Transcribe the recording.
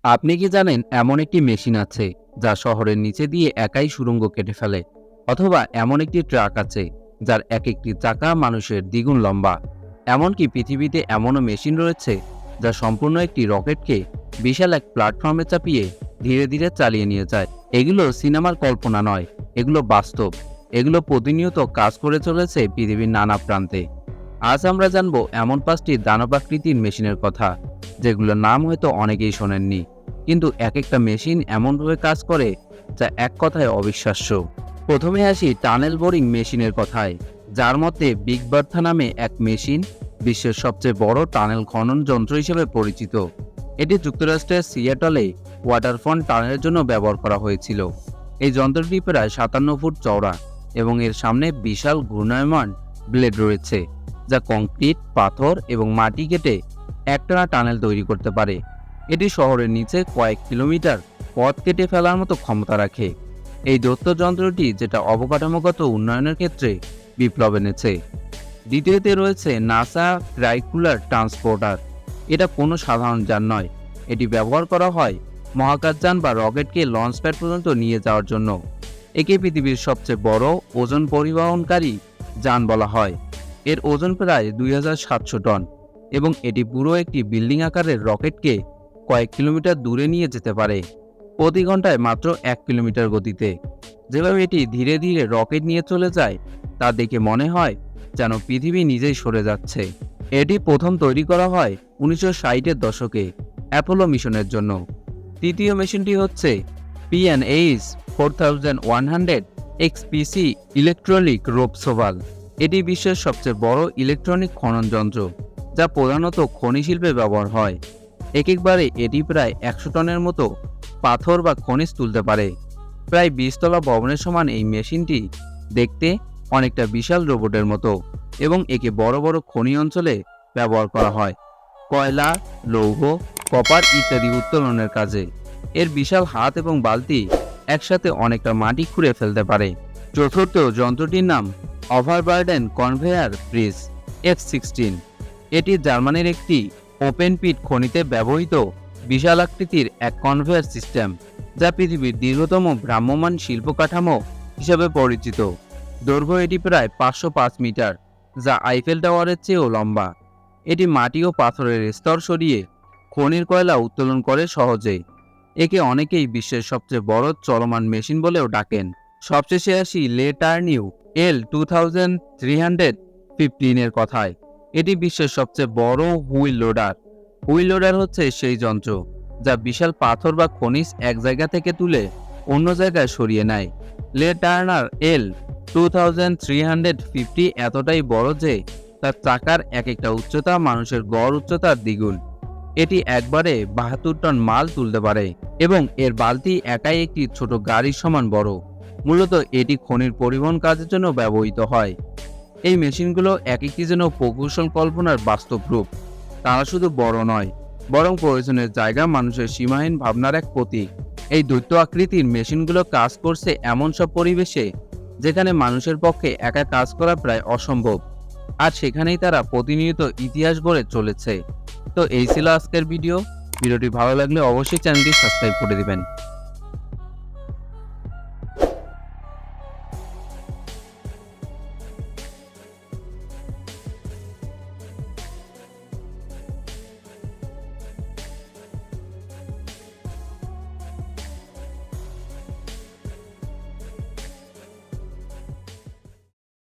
আপনি কি জানেন এমন একটি মেশিন আছে যা শহরের নিচে দিয়ে একাই সুড়ঙ্গ কেটে ফেলে? অথবা এমন একটি ট্রাক আছে যার এক একটি চাকা মানুষের দ্বিগুণ লম্বা? এমনকি পৃথিবীতে এমনও মেশিন রয়েছে যা সম্পূর্ণ একটি রকেটকে বিশাল এক প্ল্যাটফর্মে চাপিয়ে ধীরে ধীরে চালিয়ে নিয়ে যায়। এগুলো সিনেমার কল্পনা নয়, এগুলো বাস্তব। এগুলো প্রতিনিয়ত কাজ করে চলেছে পৃথিবীর নানা প্রান্তে। আজ আমরা জানবো এমন 5টি দানবাকৃতির মেশিনের কথা, যেগুলোর নাম হয়তো অনেকেই শোনেননি, কিন্তু এক একটা মেশিন এমনভাবে কাজ করে যা এক কথায় অবিশ্বাস্য। প্রথমে আসি টানেল বোরিং মেশিনের কথায়, যার মধ্যে বিগ বার্থা নামে এক মেশিন বিশ্বের সবচেয়ে বড় টানেল খনন যন্ত্র হিসেবে পরিচিত। এটি যুক্তরাষ্ট্রের সিয়াটলে ওয়াটারফ্রন্ট টানেলের জন্য ব্যবহার করা হয়েছিল। এই যন্ত্রটি প্রায় 57 ফুট চওড়া এবং এর সামনে বিশাল ঘূর্ণায়মান ব্লেড রয়েছে, যা কংক্রিট, পাথর এবং মাটি কেটে একটানা টানেল তৈরি করতে পারে। এটি শহরের নিচে কয়েক কিলোমিটার পথ কেটে ফেলার মতো ক্ষমতা রাখে। এই দৈত্য যন্ত্রটি যেটা অবকাঠামোগত উন্নয়নের ক্ষেত্রে বিপ্লব এনেছে। দ্বিতীয়তে রয়েছে নাসা ট্রাইকুলার ট্রান্সপোর্টার। এটা কোনো সাধারণ যান নয়, এটি ব্যবহার করা হয় মহাকাশযান বা রকেটকে লঞ্চ প্যাড পর্যন্ত নিয়ে যাওয়ার জন্য। একে পৃথিবীর সবচেয়ে বড় ওজন পরিবহনকারী যান বলা হয়। এর ওজন প্রায় 2700 টন এবং এটি পুরো একটি বিল্ডিং আকারের রকেটকে কয়েক কিলোমিটার দূরে নিয়ে যেতে পারে, প্রতি ঘন্টায় মাত্র 1 কিলোমিটার গতিতে। যেভাবে এটি ধীরে ধীরে রকেট নিয়ে চলে যায় তা দেখে মনে হয় যেন পৃথিবী নিজেই সরে যাচ্ছে। এটি প্রথম তৈরি করা হয় 1960-এর দশকে অ্যাপোলো মিশনের জন্য। তৃতীয় মেশিনটি হচ্ছে PNH 4100 XPC ইলেকট্রনিক রোপ সোভাল। এটি বিশ্বের সবচেয়ে বড় ইলেকট্রনিক খনন যন্ত্র, যা প্রধানত খনি শিল্পে ব্যবহার হয়। একবারে এটি প্রায় 100 টনের মতো পাথর বা খনিজ তুলতে পারে। প্রায় 20 তলা ভবনের সমান এই মেশিনটি দেখতে অনেকটা বিশাল রোবটের মতো এবং একে বড় বড় খনি অঞ্চলে ব্যবহার করা হয় কয়লা, লৌহ, কপার ইত্যাদি উত্তোলনের কাজে। এর বিশাল হাত এবং বালতি একসাথে অনেকটা মাটি খুঁড়ে ফেলতে পারে। চতুর্থ যন্ত্রটির নাম ওভারবার্ডেন কনভেয়ার ব্রিজ F16। এটি জার্মানির একটি ওপেন পিট খনিতে ব্যবহৃত বিশাল আকৃতির এক কনভেয়ার সিস্টেম, যা পৃথিবীর দীর্ঘতম ভ্রাম্যমাণ শিল্প কাঠামো হিসেবে পরিচিত। দৈর্ঘ্য এটি প্রায় 505 মিটার, যা আইফেল টাওয়ারের চেয়েও লম্বা। এটি মাটি ও পাথরের স্তর সরিয়ে খনির কয়লা উত্তোলন করে সহজে। একে অনেকেই বিশ্বের সবচেয়ে বড় চলমান মেশিন বলেও ডাকেন। সবশেষে আসি লে টার্নিউ L2315 এর কথায়। এটি বিশ্বের সবচেয়ে বড় হুইল লোডার। হুইল লোডার হচ্ছে সেই যন্ত্র যা বিশাল পাথর বা খনিজ এক জায়গা থেকে তুলে অন্য জায়গায় সরিয়ে নেয়। লে টার্নার L2350 এতটাই বড় যে তার চাকার এক একটা উচ্চতা মানুষের গড় উচ্চতার দ্বিগুণ। এটি একবারে 72 টন মাল তুলতে পারে এবং এর বালতি একাই একটি ছোট গাড়ির সমান বড়। মূলত এটি খনির পরিবহন কাজের জন্য ব্যবহৃত হয়। এই মেশিনগুলো এক একটি যেন প্রকৌশল কল্পনার বাস্তব রূপ। তারা শুধু বড় নয়, বরং প্রয়োজনের জায়গা মানুষের সীমাহীন ভাবনার এক প্রতীক। এই দৈত্য আকৃতির মেশিনগুলো কাজ করছে এমন সব পরিবেশে যেখানে মানুষের পক্ষে একা কাজ করা প্রায় অসম্ভব, আর সেখানেই তারা প্রতিনিয়ত ইতিহাস গড়ে চলেছে। তো এই ছিল আজকের ভিডিওটি ভালো লাগলে অবশ্যই চ্যানেলটি সাবস্ক্রাইব করে দিবেন।